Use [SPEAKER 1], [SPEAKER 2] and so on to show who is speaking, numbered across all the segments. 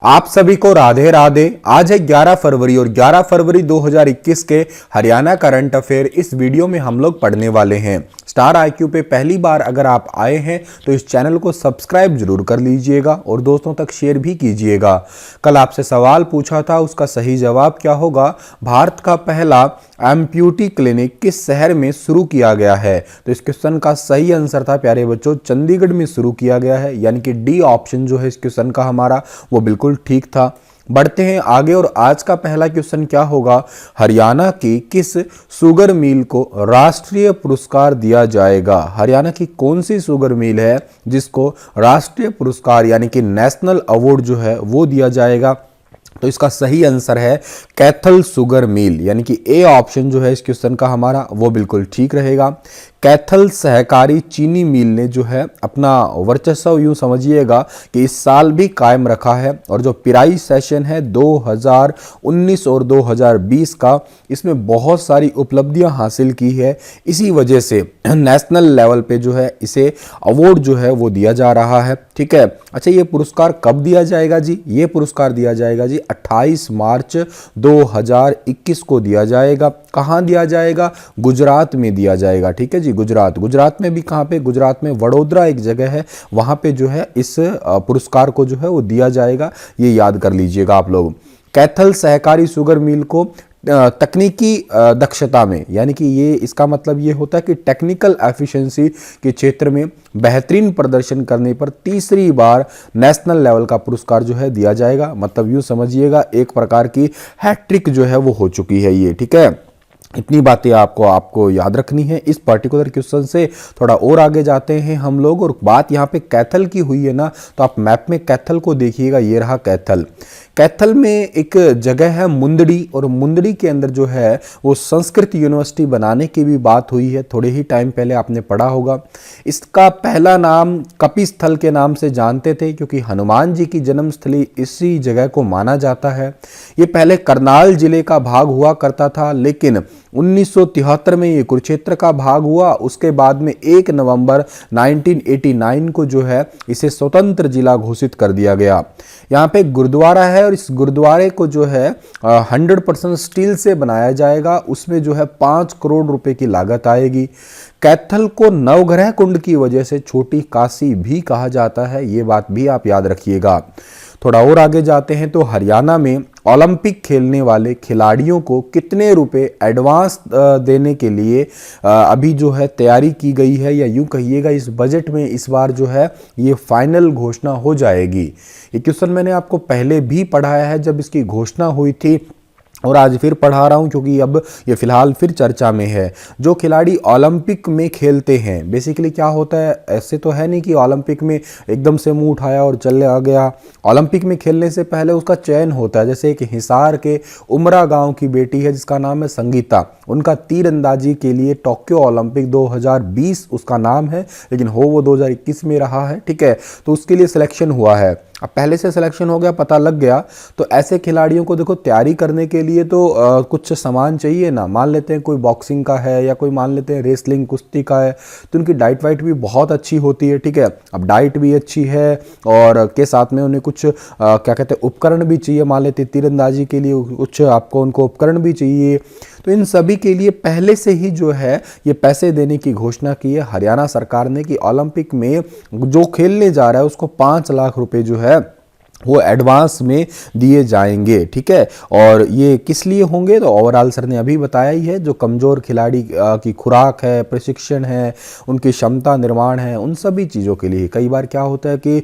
[SPEAKER 1] आप सभी को राधे राधे। आज है 11 फरवरी और 11 फरवरी 2021 के हरियाणा करंट अफेयर इस वीडियो में हम लोग पढ़ने वाले हैं। स्टार आईक्यू पे पहली बार अगर आप आए हैं तो इस चैनल को सब्सक्राइब जरूर कर लीजिएगा और दोस्तों तक शेयर भी कीजिएगा। कल आपसे सवाल पूछा था, उसका सही जवाब क्या होगा? भारत का पहला एम्प्यूटी क्लिनिक किस शहर में शुरू किया गया है? तो इस क्वेश्चन का सही आंसर था प्यारे बच्चों, चंडीगढ़ में शुरू किया गया है, यानी कि डी ऑप्शन जो है इस क्वेश्चन का हमारा वो बिल्कुल ठीक था। बढ़ते हैं आगे और आज का पहला क्वेश्चन क्या होगा? हरियाणा की किस शुगर मिल को राष्ट्रीय पुरस्कार दिया जाएगा? हरियाणा की कौन सी शुगर मिल है जिसको राष्ट्रीय पुरस्कार यानी कि नेशनल अवार्ड जो है वो दिया जाएगा? तो इसका सही आंसर है कैथल शुगर मिल, यानी कि ए ऑप्शन जो है इस क्वेश्चन का हमारा वो बिल्कुल ठीक रहेगा। कैथल सहकारी चीनी मिल ने जो है अपना वर्चस्व यूं समझिएगा कि इस साल भी कायम रखा है और जो पिराई सेशन है 2019 और 2020 का, इसमें बहुत सारी उपलब्धियां हासिल की है। इसी वजह से नेशनल लेवल पे जो है इसे अवार्ड जो है वो दिया जा रहा है। ठीक है, अच्छा ये पुरस्कार कब दिया जाएगा जी? ये पुरस्कार दिया जाएगा जी 28 मार्च 2021 को दिया जाएगा। कहाँ दिया जाएगा? गुजरात में दिया जाएगा। ठीक है जी, गुजरात में भी कहाँ पे? गुजरात में वडोदरा एक जगह है, वहां पे जो है इस पुरस्कार को जो है वो दिया जाएगा। ये याद कर लीजिएगा आप लोग। कैथल सहकारी शुगर मिल को तकनीकी दक्षता में, यानी कि ये इसका मतलब ये होता है कि टेक्निकल एफिशिएंसी के क्षेत्र में बेहतरीन प्रदर्शन करने पर तीसरी बार नेशनल लेवल का पुरस्कार जो है दिया जाएगा। मतलब यूं समझिएगा एक प्रकार की हैट्रिक जो है वो हो चुकी है ये। ठीक है, इतनी बातें आपको याद रखनी है। इस पर्टिकुलर क्वेश्चन से थोड़ा और आगे जाते हैं हम लोग, और बात यहाँ पे कैथल की हुई है ना, तो आप मैप में कैथल को देखिएगा। ये रहा कैथल। कैथल में एक जगह है मुंदड़ी, और मुंदड़ी के अंदर जो है वो संस्कृत यूनिवर्सिटी बनाने की भी बात हुई है, थोड़े ही टाइम पहले आपने पढ़ा होगा। इसका पहला नाम कपिस्थल के नाम से जानते थे, क्योंकि हनुमान जी की जन्मस्थली इसी जगह को माना जाता है। ये पहले करनाल जिले का भाग हुआ करता था, लेकिन 1973 में ये कुरुक्षेत्र का भाग हुआ। उसके बाद में 1 नवंबर 1989 को जो है इसे स्वतंत्र जिला घोषित कर दिया गया। यहाँ पे गुरुद्वारा है और इस गुरुद्वारे को जो है 100% स्टील से बनाया जाएगा। उसमें जो है 5 करोड़ रुपए की लागत आएगी। कैथल को नवग्रह कुंड की वजह से छोटी काशी भी कहा जाता है, ये बात भी आप याद रखिएगा। थोड़ा और आगे जाते हैं तो हरियाणा में ओलंपिक खेलने वाले खिलाड़ियों को कितने रुपए एडवांस देने के लिए अभी जो है तैयारी की गई है, या यूं कहिएगा इस बजट में इस बार जो है ये फाइनल घोषणा हो जाएगी। ये क्वेश्चन मैंने आपको पहले भी पढ़ाया है जब इसकी घोषणा हुई थी, और आज फिर पढ़ा रहा हूं क्योंकि अब ये फिलहाल फिर चर्चा में है। जो खिलाड़ी ओलंपिक में खेलते हैं, बेसिकली क्या होता है, ऐसे तो है नहीं कि ओलंपिक में एकदम से मुंह उठाया और चले आ गया। ओलंपिक में खेलने से पहले उसका चयन होता है। जैसे एक हिसार के उमरा गांव की बेटी है जिसका नाम है संगीता, उनका तीरंदाजी के लिए टोक्यो ओलंपिक 2020 उसका नाम है, लेकिन वो 2021 में रहा है। ठीक है, तो उसके लिए सिलेक्शन हुआ है। अब पहले से सिलेक्शन हो गया, पता लग गया, तो ऐसे खिलाड़ियों को देखो तैयारी करने के लिए तो कुछ सामान चाहिए ना। मान लेते हैं कोई बॉक्सिंग का है, या कोई मान लेते हैं रेसलिंग कुश्ती का है, तो उनकी डाइट वाइट भी बहुत अच्छी होती है। ठीक है, अब डाइट भी अच्छी है और के साथ में उन्हें कुछ क्या कहते हैं उपकरण भी चाहिए। मान लेते हैं तीरंदाजी के लिए कुछ आपको उनको उपकरण भी चाहिए। तो इन सभी के लिए पहले से ही जो है ये पैसे देने की घोषणा की है हरियाणा सरकार ने कि ओलंपिक में जो खेलने जा रहा है उसको 5 लाख रुपए जो है वो एडवांस में दिए जाएंगे। ठीक है, और ये किस लिए होंगे? तो ओवरऑल सर ने अभी बताया ही है, जो कमज़ोर खिलाड़ी की खुराक है, प्रशिक्षण है, उनकी क्षमता निर्माण है, उन सभी चीज़ों के लिए। कई बार क्या होता है कि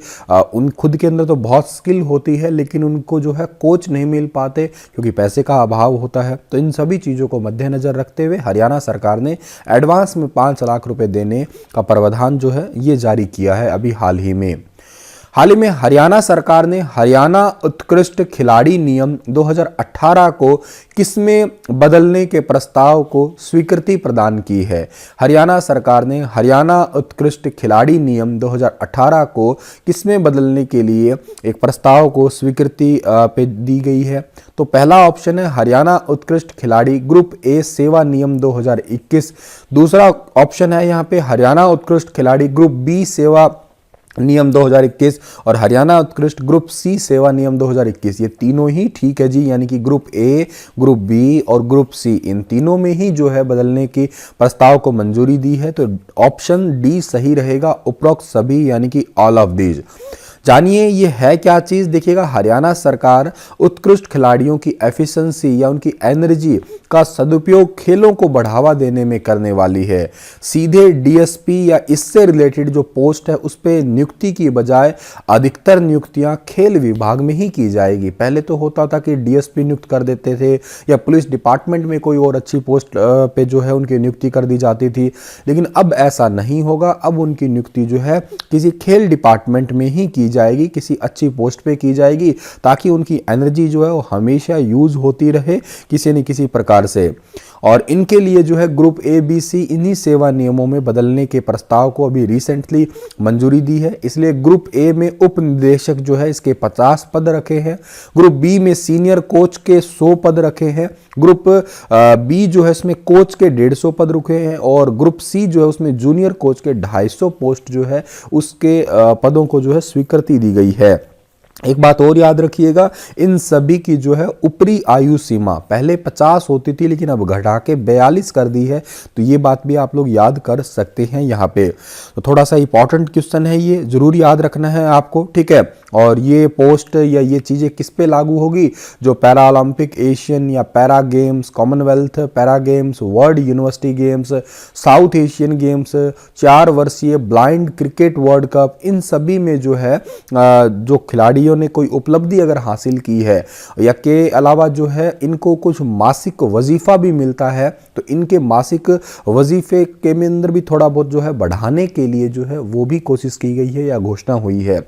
[SPEAKER 1] उन खुद के अंदर तो बहुत स्किल होती है, लेकिन उनको जो है कोच नहीं मिल पाते क्योंकि पैसे का अभाव होता है। तो इन सभी चीज़ों को मद्देनज़र रखते हुए हरियाणा सरकार ने एडवांस में 5 लाख रुपये देने का प्रावधान जो है ये जारी किया है अभी हाल ही में। हाल ही में हरियाणा सरकार ने हरियाणा उत्कृष्ट खिलाड़ी नियम 2018 को किसमें बदलने के प्रस्ताव को स्वीकृति प्रदान की है? हरियाणा सरकार ने हरियाणा उत्कृष्ट खिलाड़ी नियम 2018 को किसमें बदलने के लिए एक प्रस्ताव को स्वीकृति पे दी गई है? तो पहला ऑप्शन है हरियाणा उत्कृष्ट खिलाड़ी ग्रुप ए सेवा नियम 2021। दूसरा ऑप्शन है यहाँ पे हरियाणा उत्कृष्ट खिलाड़ी ग्रुप बी सेवा नियम 2021 और हरियाणा उत्कृष्ट ग्रुप सी सेवा नियम 2021, ये तीनों ही ठीक है जी। यानी कि ग्रुप ए, ग्रुप बी और ग्रुप सी, इन तीनों में ही जो है बदलने की प्रस्ताव को मंजूरी दी है। तो ऑप्शन डी सही रहेगा, उपरोक्त सभी, यानी कि ऑल ऑफ दीज। जानिए ये है क्या चीज़। देखिएगा, हरियाणा सरकार उत्कृष्ट खिलाड़ियों की एफिशिएंसी या उनकी एनर्जी का सदुपयोग खेलों को बढ़ावा देने में करने वाली है। सीधे डीएसपी या इससे रिलेटेड जो पोस्ट है उस पर नियुक्ति की बजाय अधिकतर नियुक्तियां खेल विभाग में ही की जाएगी। पहले तो होता था कि डीएसपी नियुक्त कर देते थे या पुलिस डिपार्टमेंट में कोई और अच्छी पोस्ट पे जो है उनकी नियुक्ति कर दी जाती थी, लेकिन अब ऐसा नहीं होगा। अब उनकी नियुक्ति जो है किसी खेल डिपार्टमेंट में ही की जाएगी, किसी अच्छी पोस्ट पे की जाएगी, ताकि उनकी एनर्जी जो है वो हमेशा यूज होती रहे किसी न किसी प्रकार से। और इनके लिए जो है ग्रुप ए, बी, सी इन्हीं सेवा नियमों में बदलने के प्रस्ताव को अभी रिसेंटली मंजूरी दी है। इसलिए ग्रुप ए में उप निदेशक जो है इसके 50 पद रखे हैं, ग्रुप बी में सीनियर कोच के 100 पद रखे हैं, ग्रुप बी जो है इसमें कोच के 150 पद रखे हैं, और ग्रुप सी जो है उसमें जूनियर कोच के 250 पोस्ट जो है उसके पदों को जो है स्वीकृति दी गई है। एक बात और याद रखिएगा, इन सभी की जो है ऊपरी आयु सीमा पहले 50 होती थी लेकिन अब घटा के 42 कर दी है। तो ये बात भी आप लोग याद कर सकते हैं यहाँ पे। तो थोड़ा सा इंपॉर्टेंट क्वेश्चन है, ये जरूर याद रखना है आपको, ठीक है। और ये पोस्ट या ये चीज़ें किस पे लागू होगी? जो पैरा ओलंपिक, एशियन या para games, Commonwealth para games, world university games, south Asian games, 4 वर्षीय ब्लाइंड क्रिकेट वर्ल्ड कप, इन सभी में जो है जो खिलाड़ियों ने कोई उपलब्धि अगर हासिल की है या के अलावा जो है इनको कुछ मासिक वजीफा भी मिलता है, तो इनके मासिक वजीफे के में अंदर भी थोड़ा बहुत जो है बढ़ाने के लिए जो है वो भी कोशिश की गई है या घोषणा हुई है।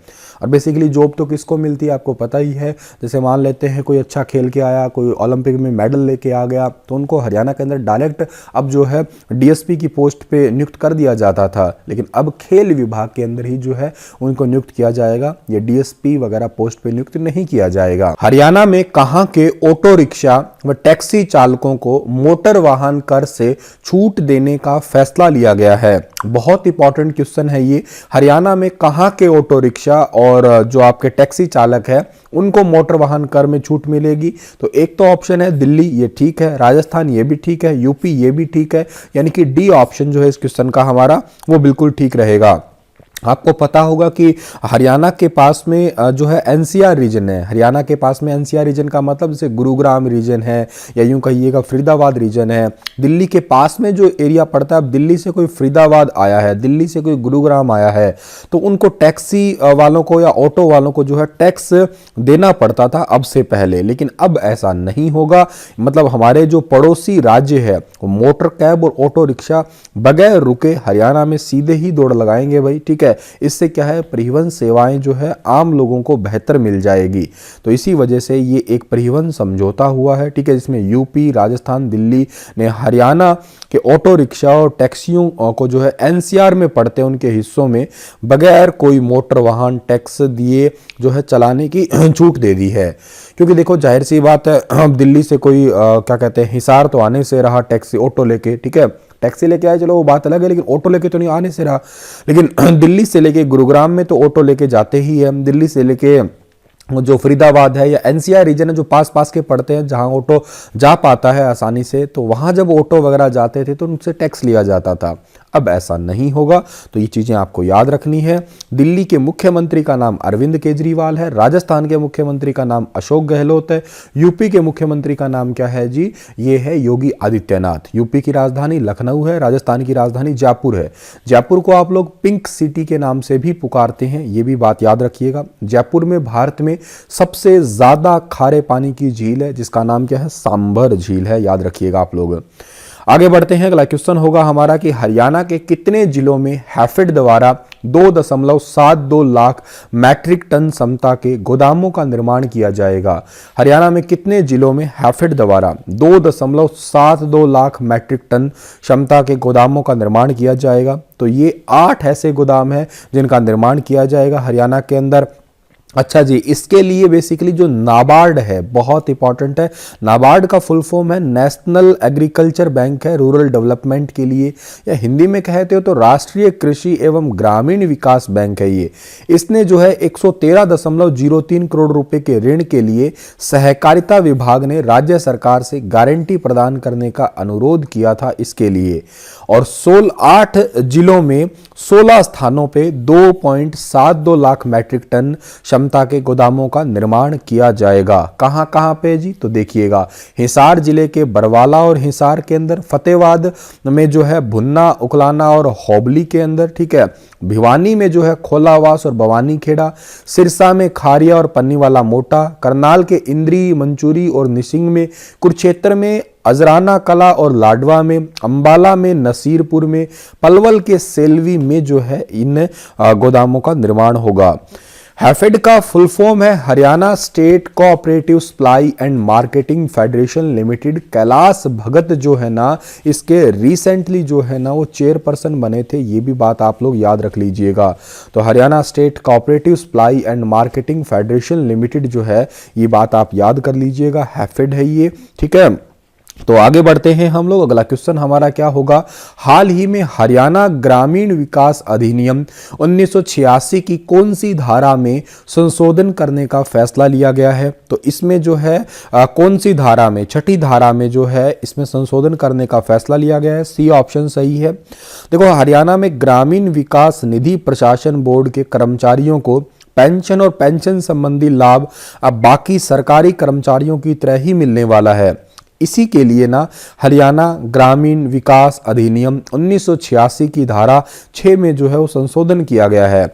[SPEAKER 1] और बेसिकली जॉब तो किसको मिलती है आपको पता ही है। जैसे मान लेते हैं कोई अच्छा खेल के आया, कोई ओलंपिक में मेडल लेके आ गया, तो उनको हरियाणा के अंदर डायरेक्ट अब जो है डीएसपी की पोस्ट पे नियुक्त कर दिया जाता था, लेकिन अब खेल विभाग के अंदर ही जो है उनको नियुक्त किया जाएगा। ये डीएसपी वगैरह पोस्ट पे नियुक्त नहीं किया जाएगा। हरियाणा में कहां के ऑटो रिक्शा व टैक्सी चालकों को मोटर वाहन कर से छूट देने का फैसला लिया गया है? बहुत इंपॉर्टेंट क्वेश्चन है ये। हरियाणा में कहां के ऑटो रिक्शा और जो आपके टैक्सी चालक है उनको मोटर वाहन कर में छूट मिलेगी? तो एक तो ऑप्शन है दिल्ली, ये ठीक है, राजस्थान ये भी ठीक है, यूपी ये भी ठीक है, यानी कि डी ऑप्शन जो है इस क्वेश्चन का हमारा वो बिल्कुल ठीक रहेगा। आपको पता होगा कि हरियाणा के पास में जो है एनसीआर रीजन है। हरियाणा के पास में एनसीआर रीजन का मतलब जैसे गुरुग्राम रीजन है या यूं कहिएगा फरीदाबाद रीजन है। दिल्ली के पास में जो एरिया पड़ता है, अब दिल्ली से कोई फरीदाबाद आया है, दिल्ली से कोई गुरुग्राम आया है, तो उनको टैक्सी वालों को या ऑटो वालों को जो है टैक्स देना पड़ता था अब से पहले, लेकिन अब ऐसा नहीं होगा। मतलब हमारे जो पड़ोसी राज्य है वो मोटर कैब और ऑटो रिक्शा बगैर रुके हरियाणा में सीधे ही दौड़ लगाएंगे भाई, ठीक है। इससे क्या है, परिवहन सेवाएं जो है आम लोगों को बेहतर मिल जाएगी। तो इसी वजह से ये एक परिवहन समझौता हुआ है, ठीक है, जिसमें यूपी, राजस्थान, दिल्ली ने हरियाणा के ऑटो रिक्शा और टैक्सियों को जो है एनसीआर में पड़ते हैं उनके हिस्सों में बगैर कोई मोटर वाहन टैक्स दिए जो है चलाने की छूट दे दी है। क्योंकि देखो जाहिर सी बात है, दिल्ली से कोई क्या कहते हैं हिसार तो आने से रहा टैक्सी ऑटो लेके, ठीक है, टैक्सी लेके आए चलो वो बात अलग है, लेकिन ऑटो लेके तो नहीं आने से रहा। लेकिन दिल्ली से लेके गुरुग्राम में तो ऑटो लेके जाते ही है, दिल्ली से लेके जो फरीदाबाद है या एनसीआर रीजन है जो पास पास के पड़ते हैं जहां ऑटो जा पाता है आसानी से, तो वहां जब ऑटो वगैरह जाते थे तो उनसे टैक्स लिया जाता था। अब ऐसा नहीं होगा, तो ये चीजें आपको याद रखनी है। दिल्ली के मुख्यमंत्री का नाम अरविंद केजरीवाल है, राजस्थान के मुख्यमंत्री का नाम अशोक गहलोत है, यूपी के मुख्यमंत्री का नाम क्या है जी, ये है योगी आदित्यनाथ। यूपी की राजधानी लखनऊ है, राजस्थान की राजधानी जयपुर है। जयपुर को आप लोग पिंक सिटी के नाम से भी पुकारते हैं, ये भी बात याद रखिएगा। जयपुर में भारत में सबसे ज्यादा खारे पानी की झील है जिसका नाम क्या है, सांभर झील है, याद रखिएगा आप लोग। आगे बढ़ते हैं, अगला क्वेश्चन होगा हमारा कि हरियाणा के कितने जिलों में हैफेड द्वारा 2.72 लाख मैट्रिक टन क्षमता के गोदामों का निर्माण किया जाएगा? हरियाणा में कितने जिलों में हैफेड द्वारा 2.72 लाख मैट्रिक टन क्षमता के गोदामों का निर्माण किया जाएगा? तो ये 8 ऐसे गोदाम हैं जिनका निर्माण किया जाएगा हरियाणा के अंदर। अच्छा जी, इसके लिए बेसिकली जो नाबार्ड है बहुत इंपॉर्टेंट है। नाबार्ड का फुल फॉर्म है नेशनल एग्रीकल्चर बैंक है रूरल डेवलपमेंट के लिए, या हिंदी में कहते हो तो राष्ट्रीय कृषि एवं ग्रामीण विकास बैंक है ये। इसने जो है 113.03 करोड़ रुपए के ऋण के लिए सहकारिता विभाग ने राज्य सरकार से गारंटी प्रदान करने का अनुरोध किया था इसके लिए। और 8 जिलों में 16 स्थानों पे 2.72 लाख मैट्रिक टन क्षमता के गोदामों का निर्माण किया जाएगा। कहां कहां पे जी, तो देखिएगा हिसार जिले के बरवाला और हिसार के अंदर, फतेहाबाद में जो है भुन्ना, उकलाना और होबली के अंदर, ठीक है, भिवानी में जो है खोलावास और भवानी खेड़ा, सिरसा में खारिया और पन्नीवाला मोटा, करनाल के इंद्री, मंचूरी और निसिंग में, कुरुक्षेत्र में अजराना कला और लाडवा में, अंबाला में, नसीरपुर में, पलवल के सेल्वी में जो है इन गोदामों का निर्माण होगा। हैफेड का फुल फॉर्म है Haryana state cooperative supply and marketing federation limited. Kailash Bhagat जो है ना इसके रिसेंटली जो है ना वो चेयरपर्सन बने थे, ये भी बात आप लोग याद रख लीजिएगा। तो Haryana state cooperative supply and marketing federation limited जो है ये बात आप याद कर लीजिएगा, हैफेड है ये, ठीक है। तो आगे बढ़ते हैं हम लोग। अगला क्वेश्चन हमारा क्या होगा, हाल ही में हरियाणा ग्रामीण विकास अधिनियम 1986 की कौन सी धारा में संशोधन करने का फैसला लिया गया है। तो इसमें जो है कौन सी धारा में, छठी धारा में जो है इसमें संशोधन करने का फैसला लिया गया है। सी ऑप्शन सही है। देखो हरियाणा में ग्रामीण विकास निधि प्रशासन बोर्ड के कर्मचारियों को पेंशन और पेंशन संबंधी लाभ अब बाकी सरकारी कर्मचारियों की तरह ही मिलने वाला है। इसी के लिए ना हरियाणा ग्रामीण विकास अधिनियम 1986 की धारा 6 में जो है वो संशोधन किया गया है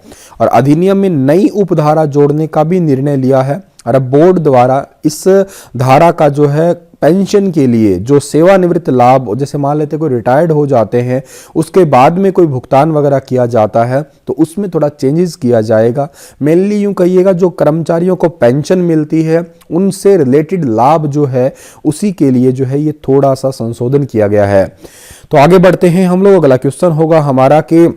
[SPEAKER 1] और अधिनियम में नई उपधारा जोड़ने का भी निर्णय लिया है। और बोर्ड द्वारा इस धारा का जो है पेंशन के लिए जो सेवानिवृत्त लाभ, जैसे मान लेते कोई रिटायर्ड हो जाते हैं उसके बाद में कोई भुगतान वगैरह किया जाता है तो उसमें थोड़ा चेंजेस किया जाएगा। मेनली यूं कहिएगा जो कर्मचारियों को पेंशन मिलती है उनसे रिलेटेड लाभ जो है उसी के लिए जो है ये थोड़ा सा संशोधन किया गया है। तो आगे बढ़ते हैं हम लोग। अगला क्वेश्चन होगा हमारा कि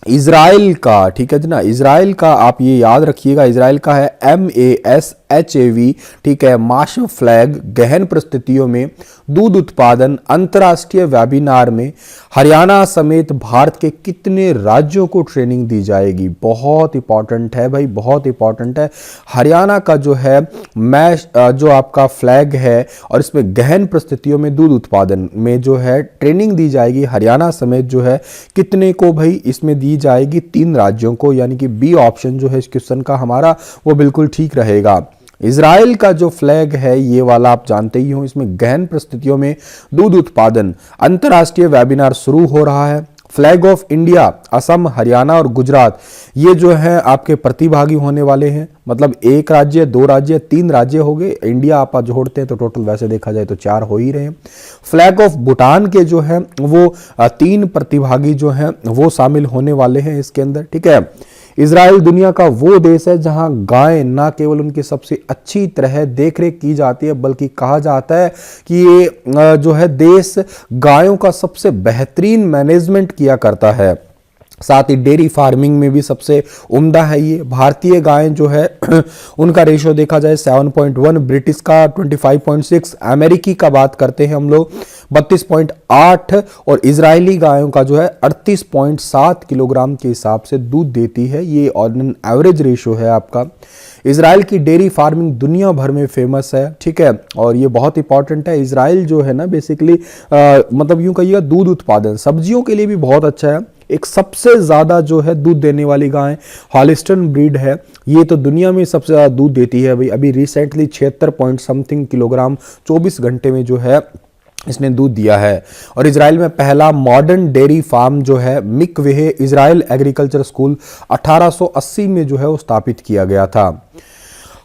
[SPEAKER 1] इजराइल का, ठीक है ना, इजराइल का आप ये याद रखिएगा, इजराइल का है MASHAV, ठीक है, माशम फ्लैग गहन परिस्थितियों में दूध उत्पादन अंतर्राष्ट्रीय वेबिनार में हरियाणा समेत भारत के कितने राज्यों को ट्रेनिंग दी जाएगी। बहुत इंपॉर्टेंट है भाई, बहुत इंपॉर्टेंट है। हरियाणा का जो है मैश जो आपका फ्लैग है और इसमें गहन परिस्थितियों में दूध उत्पादन में जो है ट्रेनिंग दी जाएगी हरियाणा समेत जो है कितने को भाई इसमें दी जाएगी, 3 राज्यों को, यानी कि बी ऑप्शन जो है इस क्वेश्चन का हमारा वो बिल्कुल ठीक रहेगा। इजराइल का जो फ्लैग है ये वाला आप जानते ही हो, इसमें गहन परिस्थितियों में दूध उत्पादन अंतर्राष्ट्रीय वेबिनार शुरू हो रहा है। Flag of India Assam, Haryana और गुजरात ये जो है आपके प्रतिभागी होने वाले हैं। मतलब 1 राज्य, 2 राज्य, 3 राज्य हो गए, इंडिया आप जोड़ते हैं तो टोटल वैसे देखा जाए तो 4 हो ही रहे हैं। फ्लैग ऑफ भूटान के जो है वो 3 प्रतिभागी जो हैं वो शामिल होने वाले हैं इसके अंदर, ठीक है। इजराइल दुनिया का वो देश है जहां गाय ना केवल उनकी सबसे अच्छी तरह देखरेख की जाती है बल्कि कहा जाता है कि ये जो है देश गायों का सबसे बेहतरीन मैनेजमेंट किया करता है। साथ ही डेयरी फार्मिंग में भी सबसे उम्दा है ये। भारतीय गायें जो है उनका रेशो देखा जाए 7.1, ब्रिटिश का 25.6, अमेरिकी का बात करते हैं हम लोग 32.8 और इजरायली गायों का जो है 38.7 किलोग्राम के हिसाब से दूध देती है। ये ऑन एवरेज रेशो है आपका। इजराइल की डेयरी फार्मिंग दुनिया भर में फेमस है, ठीक है, और ये बहुत इंपॉर्टेंट है। इजराइल जो है ना बेसिकली मतलब यूं कहिएगा दूध उत्पादन सब्जियों के लिए भी बहुत अच्छा है। एक सबसे ज्यादा जो है दूध देने वाली गाय हॉलिस्टन ब्रीड है, ये तो दुनिया में सबसे ज्यादा दूध देती है भाई। अभी रिसेंटली 76 पॉइंट समथिंग किलोग्राम 24 घंटे में जो है इसने दूध दिया है। और इजराइल में पहला मॉडर्न डेयरी फार्म जो है मिकवेह इजराइल एग्रीकल्चर स्कूल 1880 में जो है वो स्थापित किया गया था।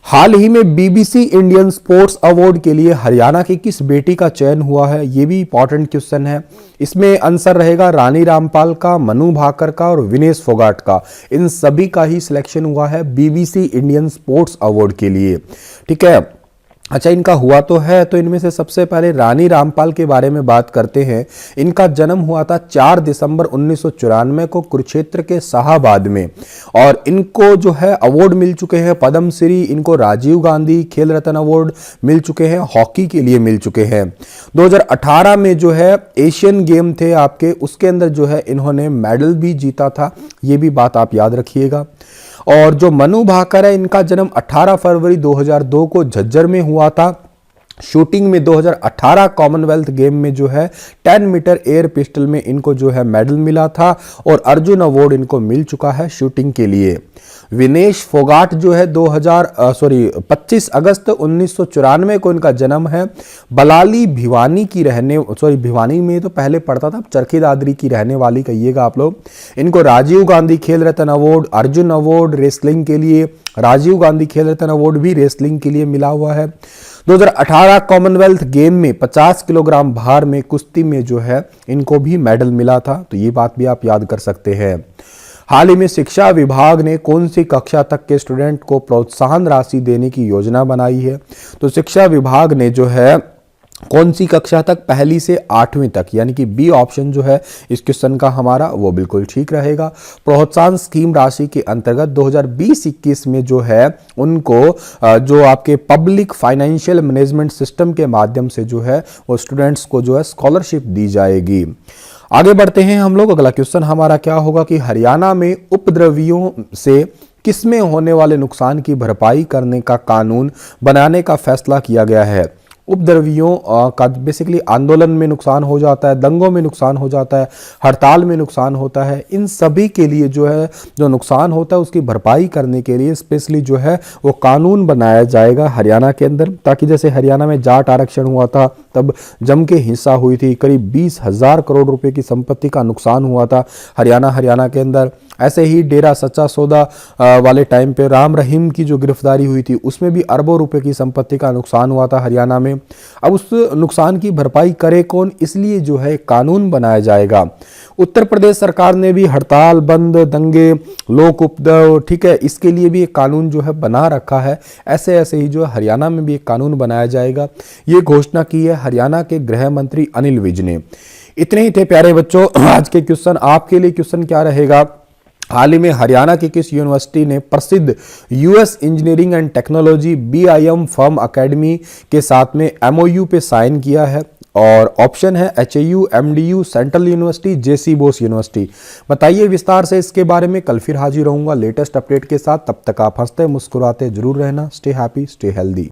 [SPEAKER 1] हाल ही में बीबीसी इंडियन स्पोर्ट्स अवार्ड के लिए हरियाणा की किस बेटी का चयन हुआ है, ये भी इंपॉर्टेंट क्वेश्चन है। इसमें आंसर रहेगा रानी रामपाल का, मनु भाकर का और विनेश फोगाट का। इन सभी का ही सिलेक्शन हुआ है बीबीसी इंडियन स्पोर्ट्स अवार्ड के लिए, ठीक है। अच्छा, इनका हुआ तो है, तो इनमें से सबसे पहले रानी रामपाल के बारे में बात करते हैं। इनका जन्म हुआ था 4 दिसंबर 1994 को कुरुक्षेत्र के शाहाबाद में, और इनको जो है अवार्ड मिल चुके हैं पद्म श्री, इनको राजीव गांधी खेल रत्न अवार्ड मिल चुके हैं, हॉकी के लिए मिल चुके हैं। 2018 में जो है एशियन गेम थे आपके, उसके अंदर जो है इन्होंने मेडल भी जीता था, ये भी बात आप याद रखिएगा। और जो मनु भाकर है, इनका जन्म 18 फरवरी 2002 को झज्जर में हुआ था। शूटिंग में 2018 कॉमनवेल्थ गेम में जो है 10 मीटर एयर पिस्टल में इनको जो है मेडल मिला था, और अर्जुन अवार्ड इनको मिल चुका है शूटिंग के लिए। विनेश फोगाट जो है 25 अगस्त 1994 को इनका जन्म है। बलाली भिवानी की भिवानी में तो पहले पढ़ता था, चरखी दादरी की रहने वाली कहिएगा आप लोग। इनको राजीव गांधी खेल रत्न अवार्ड, अर्जुन अवार्ड रेसलिंग के लिए, राजीव गांधी खेल रत्न अवार्ड भी रेसलिंग के लिए मिला हुआ है। 2018 कॉमनवेल्थ गेम में 50 किलोग्राम भार में कुश्ती में जो है इनको भी मेडल मिला था, तो ये बात भी आप याद कर सकते हैं। हाल ही में शिक्षा विभाग ने कौन सी कक्षा तक के स्टूडेंट को प्रोत्साहन राशि देने की योजना बनाई है? तो शिक्षा विभाग ने जो है कौन सी कक्षा तक, पहली से 8वीं तक, यानी कि बी ऑप्शन जो है इस क्वेश्चन का हमारा वो बिल्कुल ठीक रहेगा। प्रोत्साहन स्कीम राशि के अंतर्गत 2020-21 में जो है उनको जो आपके पब्लिक फाइनेंशियल मैनेजमेंट सिस्टम के माध्यम से जो है वो स्टूडेंट्स को जो है स्कॉलरशिप दी जाएगी। आगे बढ़ते हैं हम लोग। अगला क्वेश्चन हमारा क्या होगा कि हरियाणा में उपद्रवियों से किसमें होने वाले नुकसान की भरपाई करने का कानून बनाने का फैसला किया गया है? उपद्रवियों का बेसिकली आंदोलन में नुकसान हो जाता है, दंगों में नुकसान हो जाता है, हड़ताल में नुकसान होता है, इन सभी के लिए जो है जो नुकसान होता है उसकी भरपाई करने के लिए स्पेशली जो है वो कानून बनाया जाएगा हरियाणा के अंदर, ताकि जैसे हरियाणा में जाट आरक्षण हुआ था तब जम के हिंसा हुई थी, करीब 20,000 करोड़ रुपए की संपत्ति का नुकसान हुआ था हरियाणा के अंदर। ऐसे ही डेरा सच्चा सौदा वाले टाइम पे राम रहीम की जो गिरफ्तारी हुई थी उसमें भी अरबों रुपए की संपत्ति का नुकसान हुआ था हरियाणा में। अब उस नुकसान की भरपाई करे कौन, इसलिए जो है कानून बनाया जाएगा। उत्तर प्रदेश सरकार ने भी हड़ताल, बंद, दंगे, लोक उपद्रव, ठीक है, इसके लिए भी एक कानून जो है बना रखा है। ऐसे ही जो है हरियाणा में भी एक कानून बनाया जाएगा, ये घोषणा की है हरियाणा के गृह मंत्री अनिल विज ने। इतने ही थे प्यारे बच्चों आज के क्वेश्चन। आपके लिए क्वेश्चन क्या रहेगा? हाल ही में हरियाणा की किस यूनिवर्सिटी ने प्रसिद्ध US engineering and technology BIM firm academy के साथ में MOU पे साइन किया है? और ऑप्शन है HAU, MDU, central university, JC Bose university. बताइए विस्तार से इसके बारे में। कल फिर हाजिर रहूंगा लेटेस्ट अपडेट के साथ, तब तक आप हंसते मुस्कुराते जरूर रहना। Stay happy, stay healthy.